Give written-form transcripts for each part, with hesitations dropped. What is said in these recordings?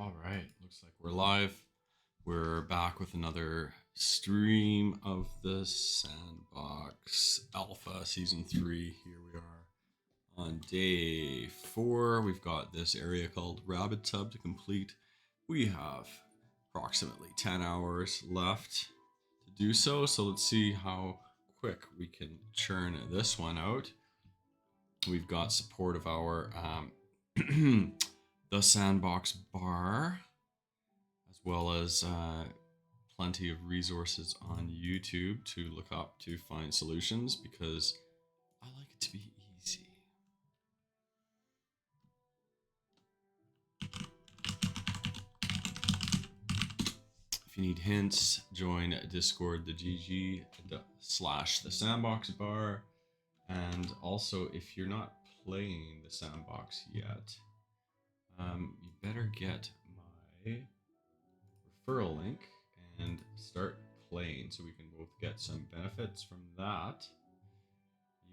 All right, looks like we're live. We're back with another stream of the Sandbox Alpha Season 3. Here we are on day 4. We've got this area called Rabbids to complete. We have approximately 10 hours left to do so. So let's see how quick we can churn this one out. We've got support of our the Sandbox bar, as well as plenty of resources on YouTube to look up to find solutions, because I like it to be easy. If you need hints, join Discord, the GG/the Sandbox bar. And also, if you're not playing the Sandbox yet, you better get my referral link and start playing, so we can both get some benefits from that.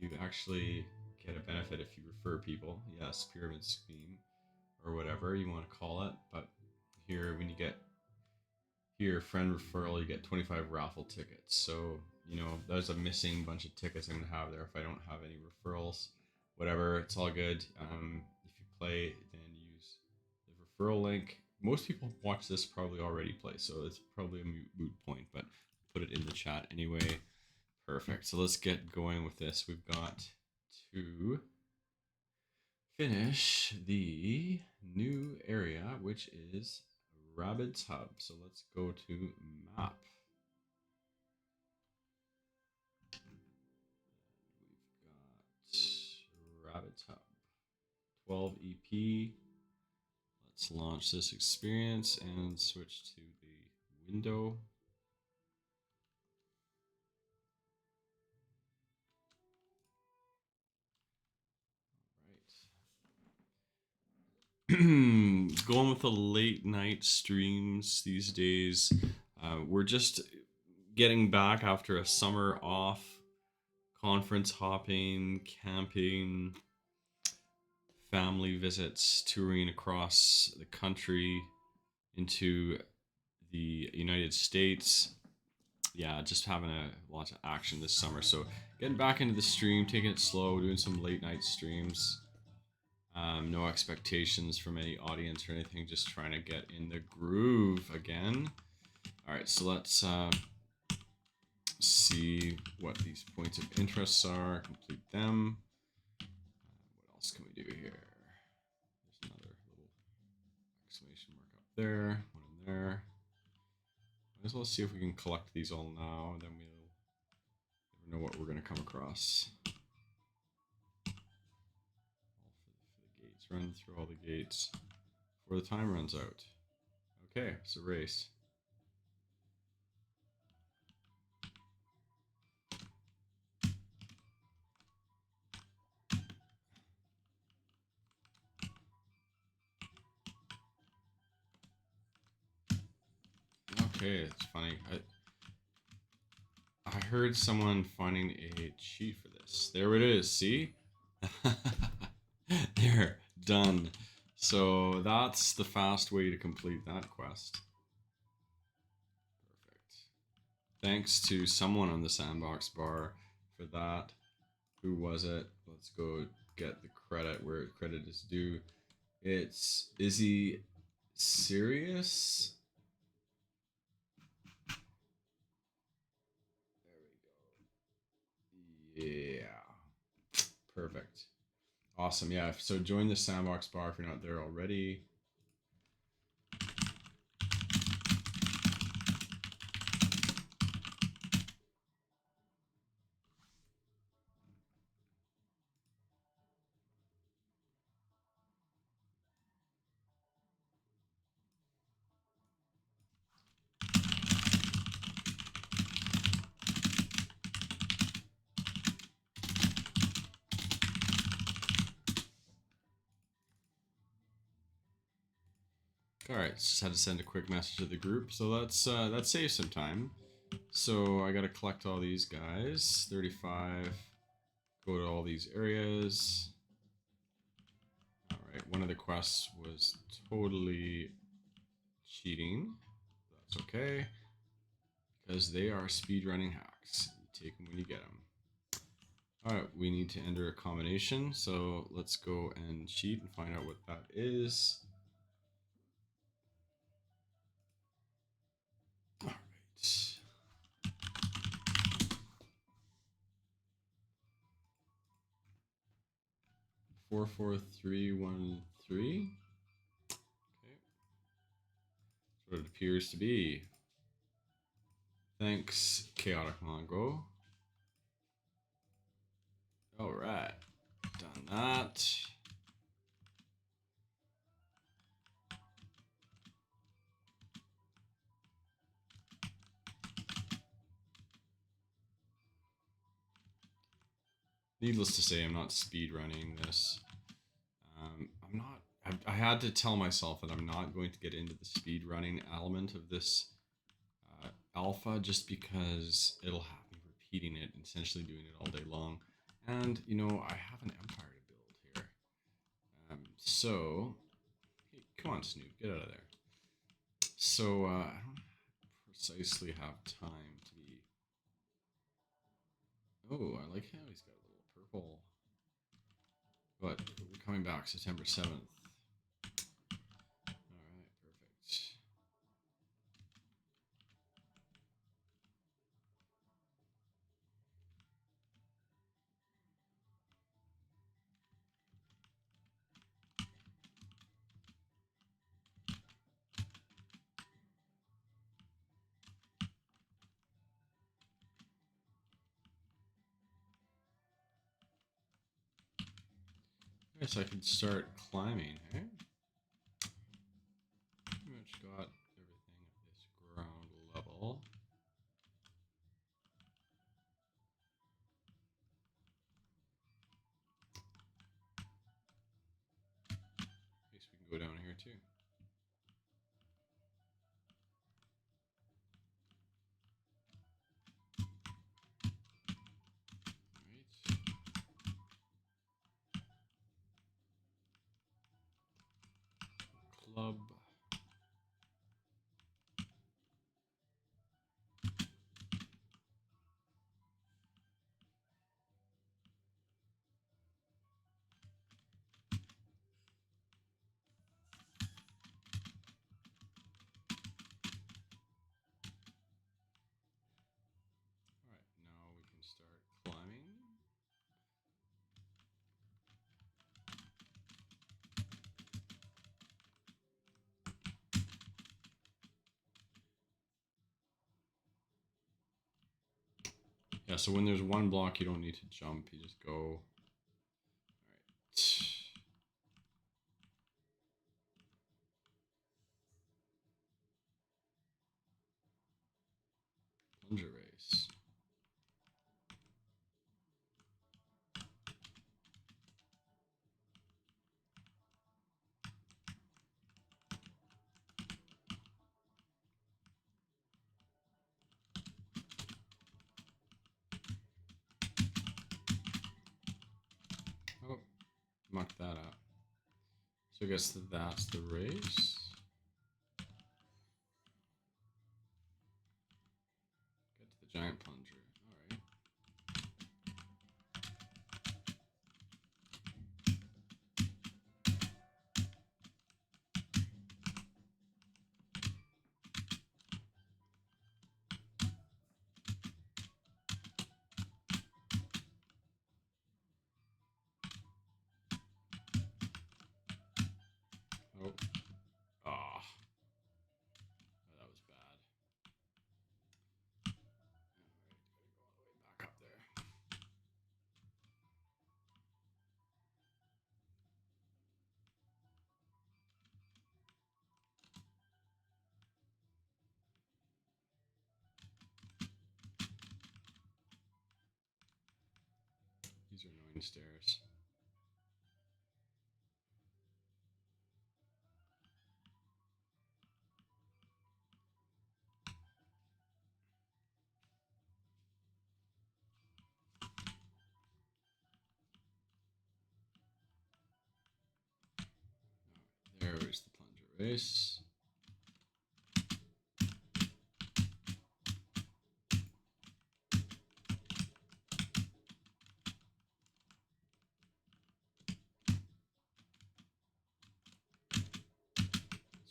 You actually get a benefit if you refer people. Yes, pyramid scheme or whatever you want to call it. But here, when you get here friend referral, you get 25 raffle tickets. So there's a missing bunch of tickets I'm gonna have there if I don't have any referrals. Whatever, it's all good. If you play, then use the referral link. Most people watch this probably already play, so it's probably a moot point, but put it in the chat anyway. Perfect. So let's get going with this. We've got to finish the new area, which is Rabbids Hub. So let's go to map. We've got Rabbids Hub 12 EP. Let's launch this experience and switch to the window. Going with the late night streams these days. We're just getting back after a summer off, conference hopping, camping, family visits, touring across the country into the United States. Yeah, just having a lot of action this summer. So getting back into the stream, taking it slow, doing some late night streams. No expectations from any audience or anything, just trying to get in the groove again. All right, so let's see what these points of interest are, complete them. What else can we do here? There's another little exclamation mark up there, one in there. Might as well see if we can collect these all now, and then we'll never know what we're going to come across. Run through all the gates before the time runs out. Okay, it's a race. Okay, it's funny. I heard someone finding a cheat for this. There it is, see? There, done. So that's the fast way to complete that quest. Perfect. Thanks to someone on the Sandbox bar for that. Who was it? Let's go get the credit where credit is due. It's Izzy Serious? There we go. Yeah. Perfect. Awesome. Yeah. So join the Sandbox bar if you're not there already. All right, just had to send a quick message to the group. So that saves some time. So I got to collect all these guys. 35. Go to all these areas. All right, one of the quests was totally cheating. That's okay, because they are speedrunning hacks. You take them when you get them. All right, we need to enter a combination, so let's go and cheat and find out what that is. All right. 44313. Okay. That's what it appears to be. Thanks, Chaotic Mongo. All right, done that. Needless to say, I'm not speed running this. I'm not. I had to tell myself that I'm not going to get into the speed running element of this alpha, just because it'll have me repeating it and essentially doing it all day long. And you know, I have an empire to build here. So, hey, come on, Snoop, get out of there. So I don't precisely have time to be. Oh, I like how he's got a little purple. But we're coming back September 7th. Alright, perfect. I guess I can start climbing, hey? Pretty much got everything at this ground level. I guess we can go down here too. Right. Club. Alright, now we can start climbing. Yeah, so when there's one block, you don't need to jump, you just go. Alright. Plunger race. Oh, mucked that up. So I guess that's the race. Get to the giant plunger. Alright. Oh. Ah. Oh, that was bad. Alright, gotta go all the way back up there. These are annoying stairs. There is the plunger race.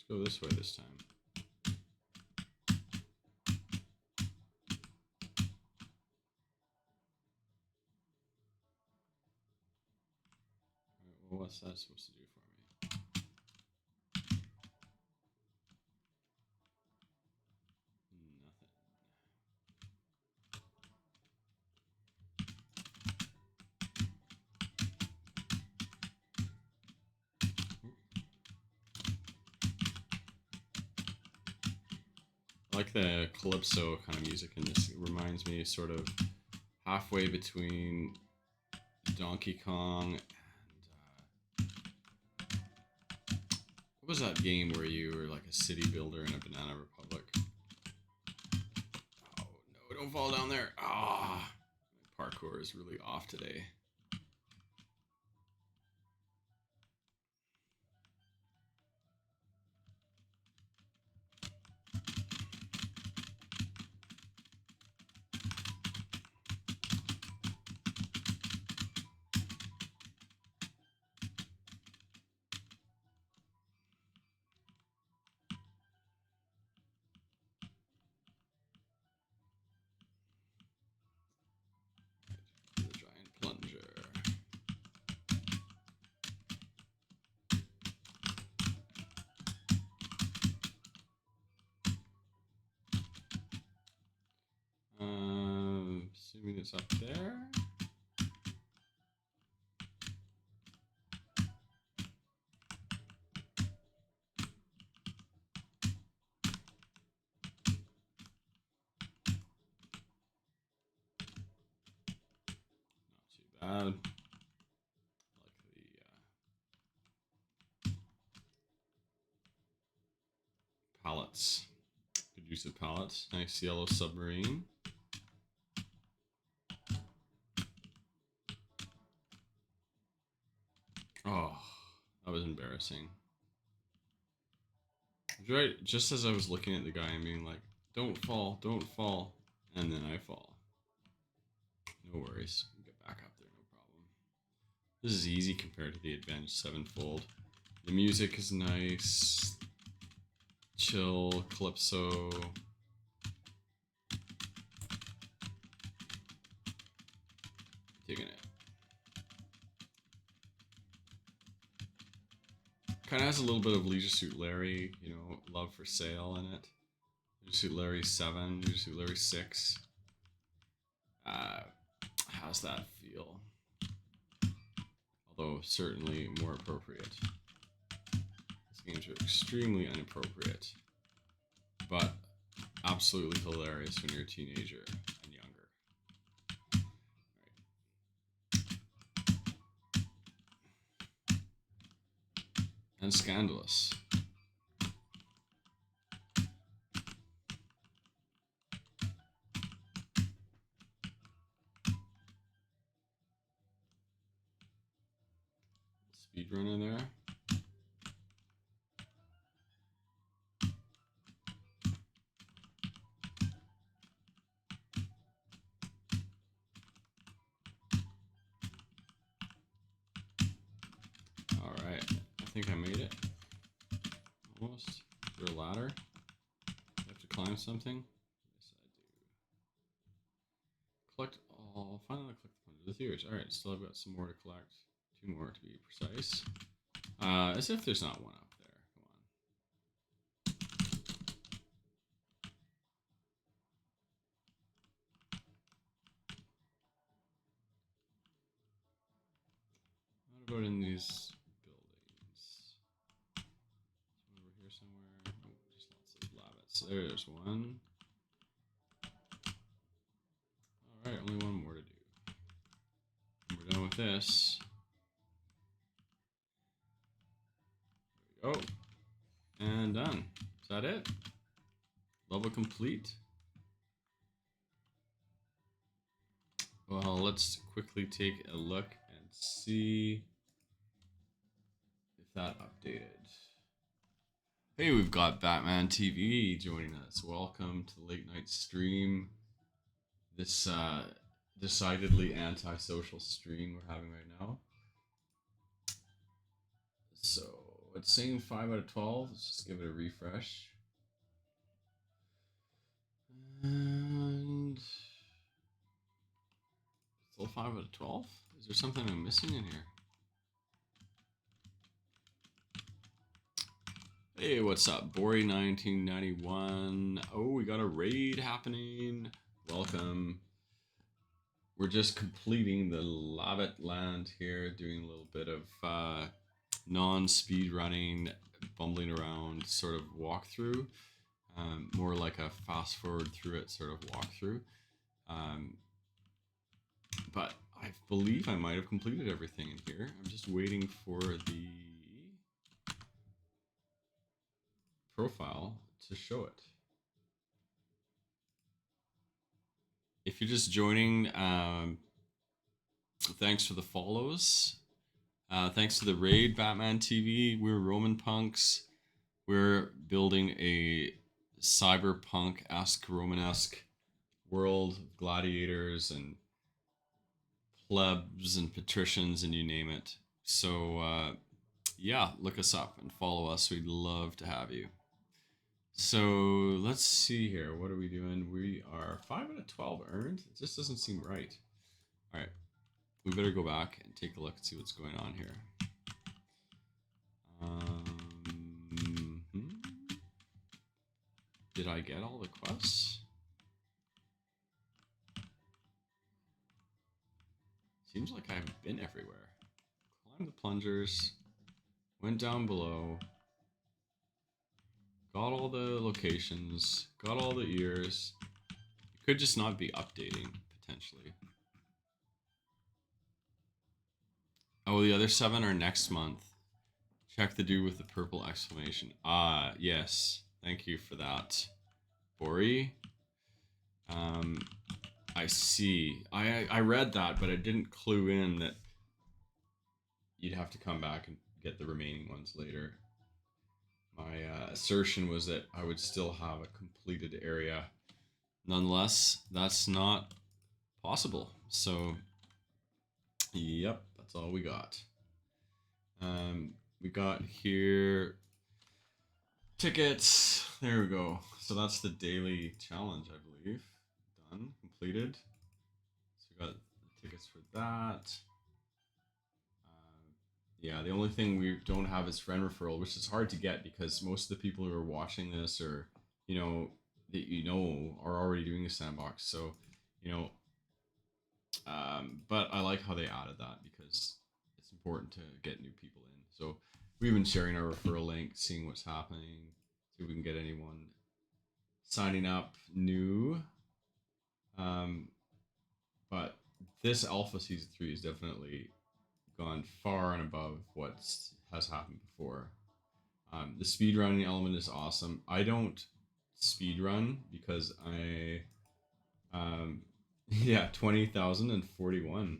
go this way this time. Alright, well, what's that supposed to do for me? Nothing. I like the calypso kind of music in this. It reminds me sort of halfway between Donkey Kong and what was that game where you were like a city builder in a Banana Republic? Oh no, don't fall down there. Ah, my parkour is really off today. The giant plunger. Assuming it's up there. Not too bad. Like the pallets. Good use of pallets. Nice yellow submarine. Oh, that was embarrassing. Right, just as I was looking at the guy and being like, don't fall, and then I fall. No worries, get back up there, no problem. This is easy compared to the Advantage 7-fold. The music is nice. Chill, calypso. Digging it. Kind of has a little bit of Leisure Suit Larry, you know, Love for Sale in it. Leisure Suit Larry 7, Leisure Suit Larry 6. How's that feel? Although certainly more appropriate. These games are extremely inappropriate, but absolutely hilarious when you're a teenager and younger. Right. And scandalous. Speedrun in there. Alright, I think I made it. Almost. Is there a ladder? Do I have to climb something? Yes, I do. Collect all. Finally, collect the plunder. The theories. Alright, still I've got some more to collect. 2 more to be precise. As if there's not one up there. Come on. What about in these buildings? One over here somewhere. Oh, just lots of Rabbids. There's one. Alright, only one more to do. We're done with this. There we go. And done. Is that it? Level complete? Well, let's quickly take a look and see if that updated. Hey, we've got Batman TV joining us. Welcome to the late night stream. This decidedly antisocial stream we're having right now. So It's saying 5 out of 12. Let's just give it a refresh. And still 5 out of 12? Is there something I'm missing in here? Hey, what's up? Bori1991. Oh, we got a raid happening. Welcome. We're just completing the Labbit land here, doing a little bit of non-speed running, bumbling around sort of walkthrough. More like a fast forward through it sort of walkthrough. But I believe I might have completed everything in here. I'm just waiting for the profile to show it. If you're just joining, thanks for the follows. Thanks to the raid, Batman TV. We're RomanPunks. We're building a cyberpunk-esque, Romanesque world of gladiators and plebs and patricians and you name it. So yeah, look us up and follow us. We'd love to have you. So let's see here. What are we doing? We are 5 out of 12 earned. It just doesn't seem right. All right. We better go back and take a look and see what's going on here. Did I get all the quests? Seems like I haven't been everywhere. Climbed the plungers. Went down below. Got all the locations. Got all the ears. It could just not be updating, potentially. Oh, the other 7 are next month. Check the dude with the purple exclamation. Ah, yes. Thank you for that, Bori. I see. I read that, but I didn't clue in that you'd have to come back and get the remaining ones later. My assertion was that I would still have a completed area. Nonetheless, that's not possible. So, yep, that's all we got. We got here tickets. There we go. So that's the daily challenge, I believe. Done, completed. So we got the tickets for that. Yeah, the only thing we don't have is friend referral, which is hard to get because most of the people who are watching this or, that are already doing a sandbox. So, but I like how they added that because it's important to get new people in. So we've been sharing our referral link, seeing what's happening, see if we can get anyone signing up new. But this Alpha Season 3 is definitely gone far and above what has happened before. The speedrunning element is awesome. I don't speedrun because yeah, 20,041.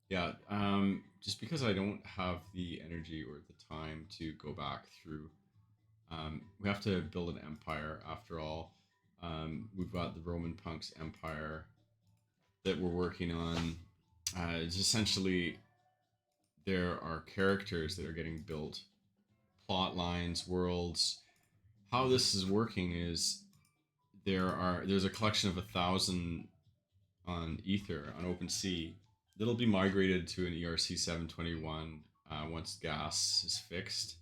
Yeah, just because I don't have the energy or the time to go back through. We have to build an empire after all. We've got the RomanPunks empire that we're working on. It's essentially there are characters that are getting built, plot lines, worlds. How this is working is there's a collection of 1,000 on Ether on OpenSea that'll be migrated to an ERC 721 once gas is fixed.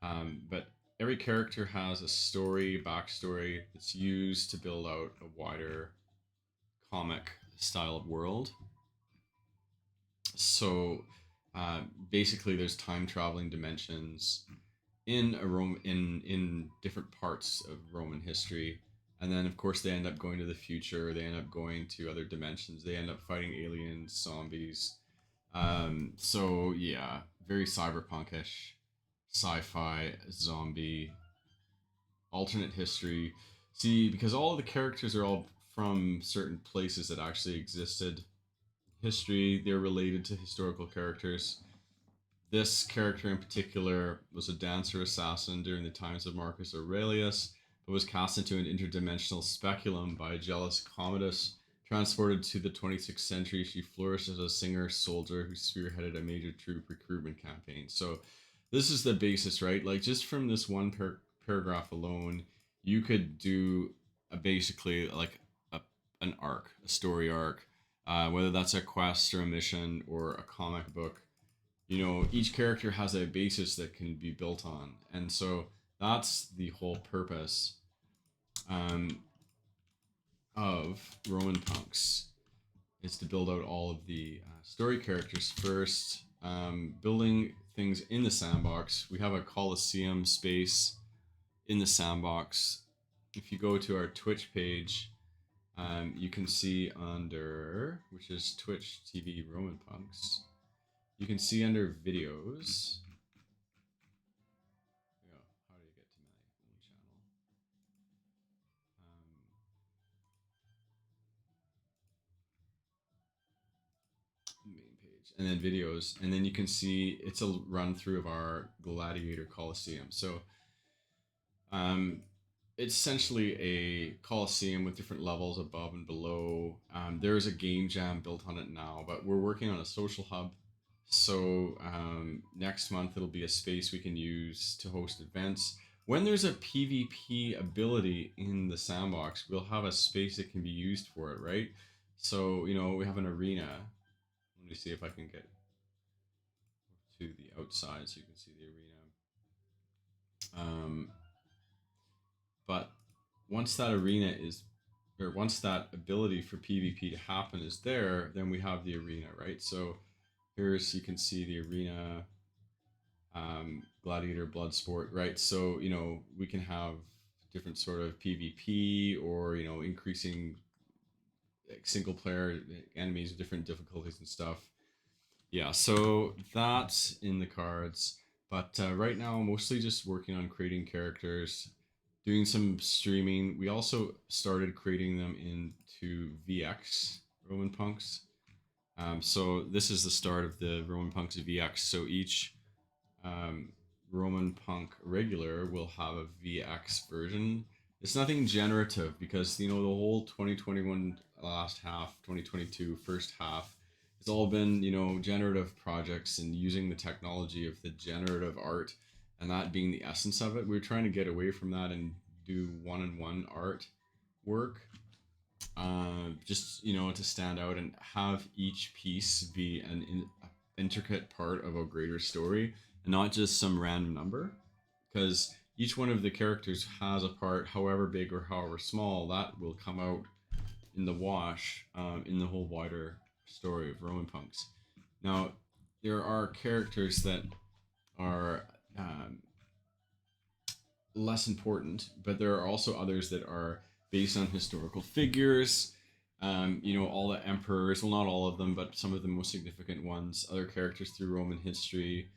But every character has a story, backstory that's used to build out a wider comic style of world. So basically, there's time traveling dimensions in in different parts of Roman history, and then of course they end up going to the future. They end up going to other dimensions. They end up fighting aliens, zombies. So yeah, very cyberpunkish, sci-fi, zombie, alternate history. See, because all of the characters are all from certain places that actually existed. History, they're related to historical characters. This character in particular was a dancer assassin during the times of Marcus Aurelius, but was cast into an interdimensional speculum by a jealous Commodus. Transported to the 26th century, she flourished as a singer soldier who spearheaded a major troop recruitment campaign. So this is the basis, right? Like just from this one paragraph alone, you could do basically like a, an arc, a story arc, whether that's a quest or a mission or a comic book. You know, each character has a basis that can be built on, and so that's the whole purpose um, of Roman Punks is to build out all of the story characters first, building things in the sandbox. We have a Coliseum space in the sandbox. If you go to our Twitch page, you can see under, which is Twitch TV Roman Punks, you can see under videos. Oh, how do you get to my own channel? Main page and then videos, and then you can see it's a run through of our Gladiator Coliseum. So um, it's essentially a coliseum with different levels above and below. There's a game jam built on it now, but we're working on a social hub. So next month it'll be a space we can use to host events. When there's a PvP ability in the sandbox, we'll have a space that can be used for it, right? So you know we have an arena. Let me see if I can get to the outside so you can see the arena. Um, but once that arena is, or once that ability for PvP to happen is there, then we have the arena, right? So here's, you can see the arena, Gladiator, Bloodsport, right? So, you know, we can have different sort of PvP or, you know, increasing single player enemies with different difficulties and stuff. Yeah, so that's in the cards. But right now, mostly just working on creating characters, doing some streaming. We also started creating them into VX Roman Punks. So this is the start of the Roman Punks VX. So each um, Roman Punk regular will have a VX version. It's nothing generative because you know the whole 2021 last half, 2022 first half, it's all been you know generative projects and using the technology of the generative art, and that being the essence of it. We're trying to get away from that and do one-on-one art work, just you know to stand out and have each piece be an intricate part of a greater story and not just some random number, because each one of the characters has a part, however big or however small, that will come out in the wash, in the whole wider story of Roman Punks. Now there are characters that are less important, but there are also others that are based on historical figures. You know, all the emperors, well, not all of them, but some of the most significant ones, other characters through Roman history: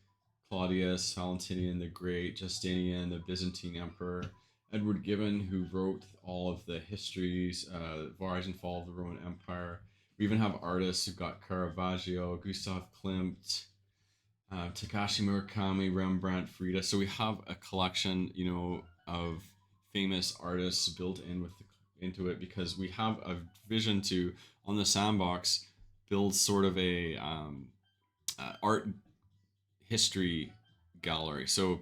Claudius, Valentinian the Great, Justinian, the Byzantine Emperor, Edward Gibbon, who wrote all of the histories, rise and fall of the Roman Empire. We even have artists who've got Caravaggio, Gustav Klimt, Takashi Murakami, Rembrandt, Frida. So we have a collection, you know, of famous artists built in with into it because we have a vision to on the sandbox build sort of a art history gallery. So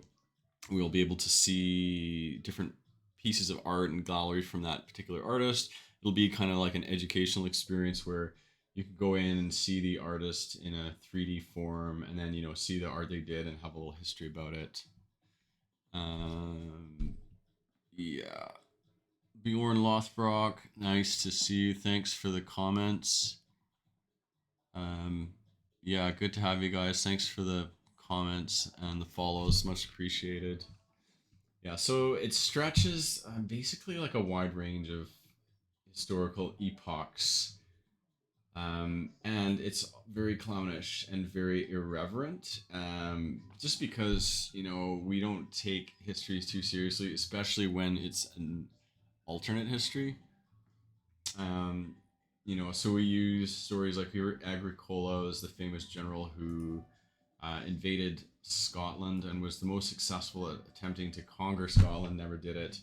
we'll be able to see different pieces of art and gallery from that particular artist. It'll be kind of like an educational experience where you can go in and see the artist in a 3D form and then, you know, see the art they did and have a little history about it. Um, yeah. Bjorn Lothbrock, nice to see you. Thanks for the comments. Um, yeah, good to have you guys. Thanks for the comments and the follows. Much appreciated. Yeah, so it stretches basically like a wide range of historical epochs. And it's very clownish and very irreverent, just because, you know, we don't take histories too seriously, especially when it's an alternate history. Um, you know, so we use stories like Agricola was the famous general who invaded Scotland and was the most successful at attempting to conquer Scotland, never did it.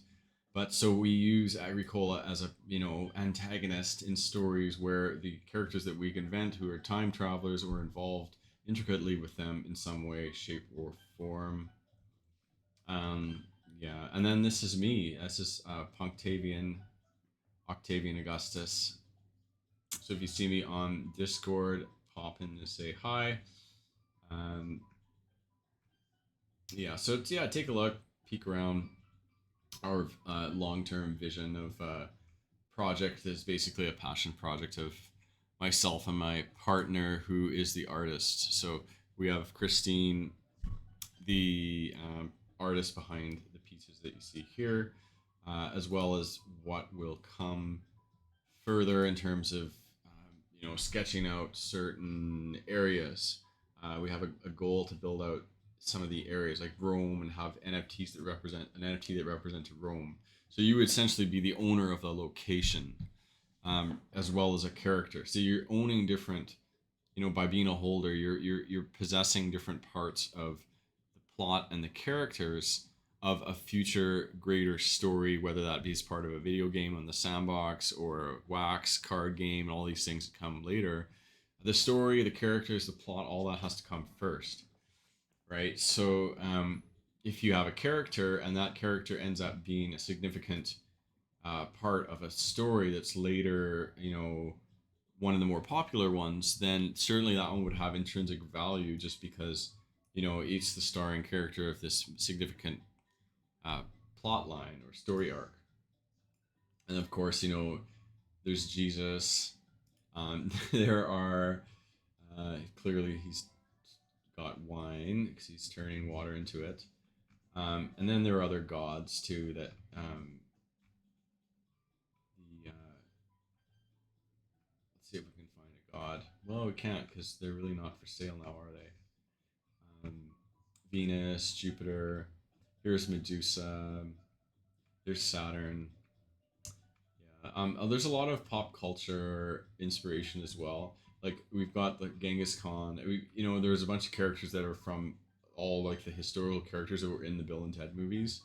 But so we use Agricola as a you know antagonist in stories where the characters that we invent, who are time travelers or involved intricately with them in some way, shape, or form. Um, yeah, and then this is me. This is Punctavian, Octavian Augustus. So if you see me on Discord, pop in to say hi. Um, yeah, so yeah, take a look, peek around. Our long-term vision of project is basically a passion project of myself and my partner, who is the artist. So we have Christine, the artist behind the pieces that you see here, as well as what will come further in terms of sketching out certain areas. We have a goal to build out some of the areas like Rome and have NFTs that represent an NFT that represents Rome. So you would essentially be the owner of the location, as well as a character. So you're owning different, by being a holder, you're possessing different parts of the plot and the characters of a future greater story, whether that be as part of a video game on the Sandbox or a wax card game and all these things that come later. The story, the characters, the plot, all that has to come first, right? So if you have a character and that character ends up being a significant part of a story that's later, one of the more popular ones, then certainly that one would have intrinsic value just because, it's the starring character of this significant uh, plot line or story arc. And of course, there's Jesus. There are clearly he's got wine because he's turning water into it. And then there are other gods too that the let's see if we can find a god. Well, we can't because they're really not for sale now, are they? Venus, Jupiter. Here's Medusa. There's Saturn. Yeah. There's a lot of pop culture inspiration as well. Like we've got the Genghis Khan. There's a bunch of characters that are from all like the historical characters that were in the Bill and Ted movies.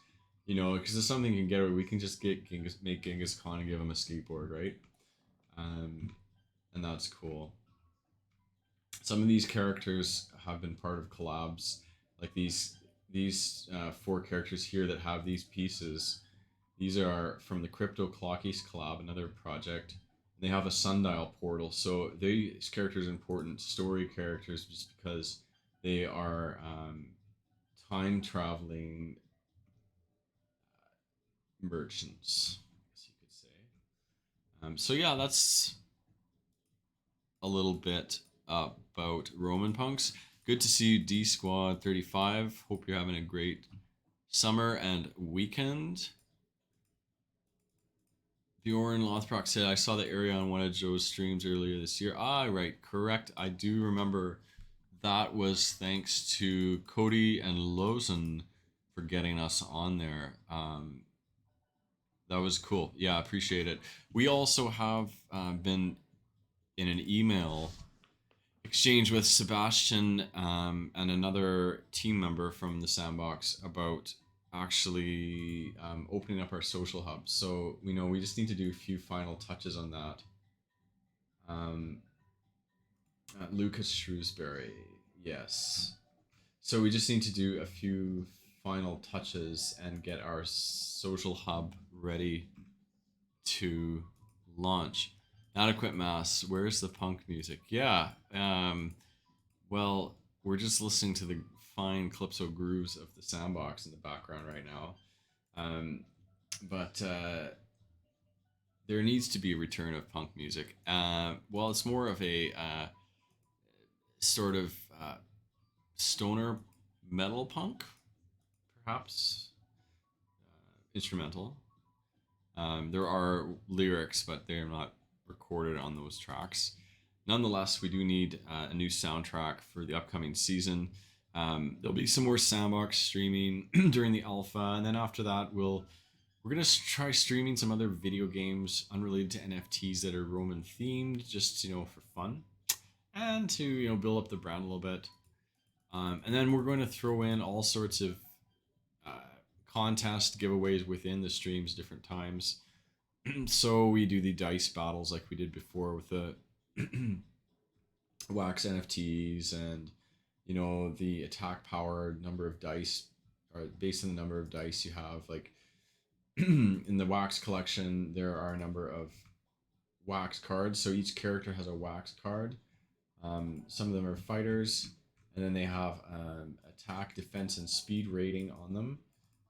Because if something can get away, we can just make Genghis Khan and give him a skateboard, right? Um, and that's cool. Some of these characters have been part of collabs, like these four characters here that have these pieces. These are from the Crypto Clockies collab, another project. They have a sundial portal, so these characters are important story characters just because they are time traveling merchants, I guess you could say. So yeah, that's a little bit about RomanPunks. Good to see you, D Squad 35. Hope you're having a great summer and weekend. Bjorn Lothbrock said, I saw the area on one of Joe's streams earlier this year. Ah, right, correct. I do remember that was thanks to Cody and Lozen for getting us on there. That was cool. Yeah, appreciate it. We also have been in an email exchange with Sebastian and another team member from the Sandbox about actually opening up our social hub. So we just need to do a few final touches on that. Lucas Shrewsbury, yes. So we just need to do a few final touches and get our social hub ready to launch. Adequate mass. Where's the punk music? Yeah. Well, we're just listening to the fine calypso grooves of the Sandbox in the background right now. But there needs to be a return of punk music. Well, it's more of a sort of stoner metal punk, perhaps instrumental. There are lyrics, but they're not recorded on those tracks. Nonetheless, we do need a new soundtrack for the upcoming season. There'll be some more Sandbox streaming during the alpha, and then after that, we're gonna try streaming some other video games unrelated to NFTs that are Roman themed, just for fun, and to build up the brand a little bit. And then we're going to throw in all sorts of contest giveaways within the streams different times. So we do the dice battles like we did before with the wax NFTs, and you know, the attack power, number of dice, or based on the number of dice you have. Like in the wax collection, there are a number of wax cards, so each character has a wax card. Some of them are fighters, and then they have attack, defense, and speed rating on them.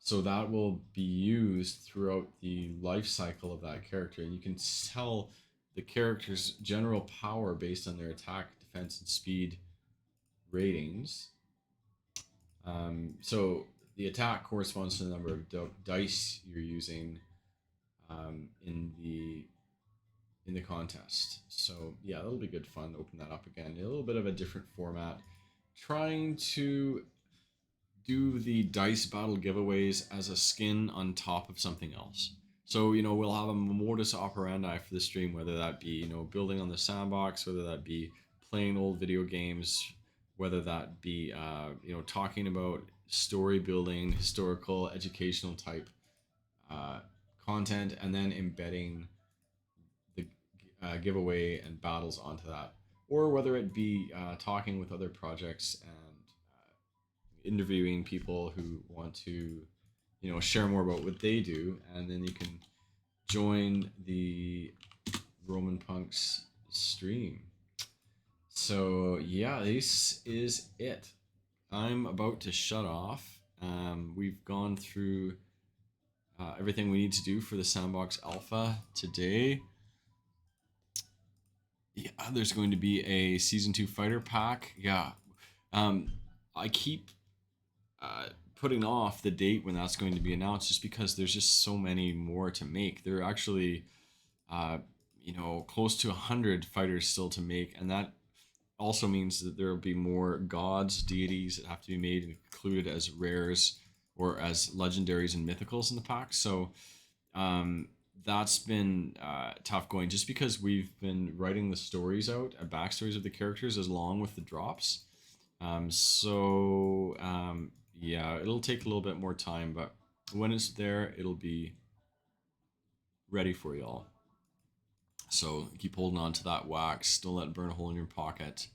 So that will be used throughout the life cycle of that character, and you can tell the character's general power based on their attack, defense, and speed ratings. So the attack corresponds to the number of dice you're using in the contest. So yeah, that'll be good fun. Open that up again. A little bit of a different format. Trying to do the dice battle giveaways as a skin on top of something else. So, you know, we'll have a modus operandi for the stream, whether that be, you know, building on the sandbox, whether that be playing old video games, whether that be, you know, talking about story building, historical, educational type uh, content, and then embedding the giveaway and battles onto that. Or whether it be talking with other projects and interviewing people who want to, you know, share more about what they do, and then you can join the RomanPunks stream. So yeah, this is it. I'm about to shut off. We've gone through everything we need to do for the Sandbox Alpha today. Yeah, there's going to be a Season 2 fighter pack. Yeah. I keep putting off the date when that's going to be announced just because there's just so many more to make. There are actually, you know, close to 100 fighters still to make, and that also means that there will be more gods, deities that have to be made and included as rares or as legendaries and mythicals in the pack. So that's been tough going just because we've been writing the stories out, backstories of the characters, as long with the drops. Yeah, it'll take a little bit more time, but when it's there, it'll be ready for y'all. So keep holding on to that wax. Don't let it burn a hole in your pocket.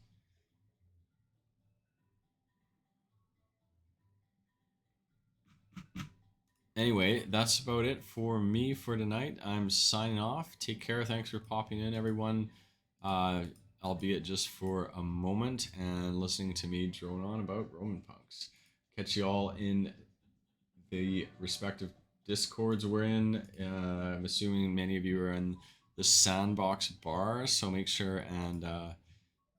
Anyway, that's about it for me for tonight. I'm signing off. Take care. Thanks for popping in, everyone. Albeit just for a moment and listening to me drone on about RomanPunks. Catch you all in the respective discords we're in. I'm assuming many of you are in the Sandbox bar, so make sure and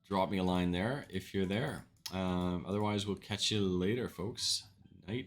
drop me a line there if you're there. Otherwise, we'll catch you later, folks. Night.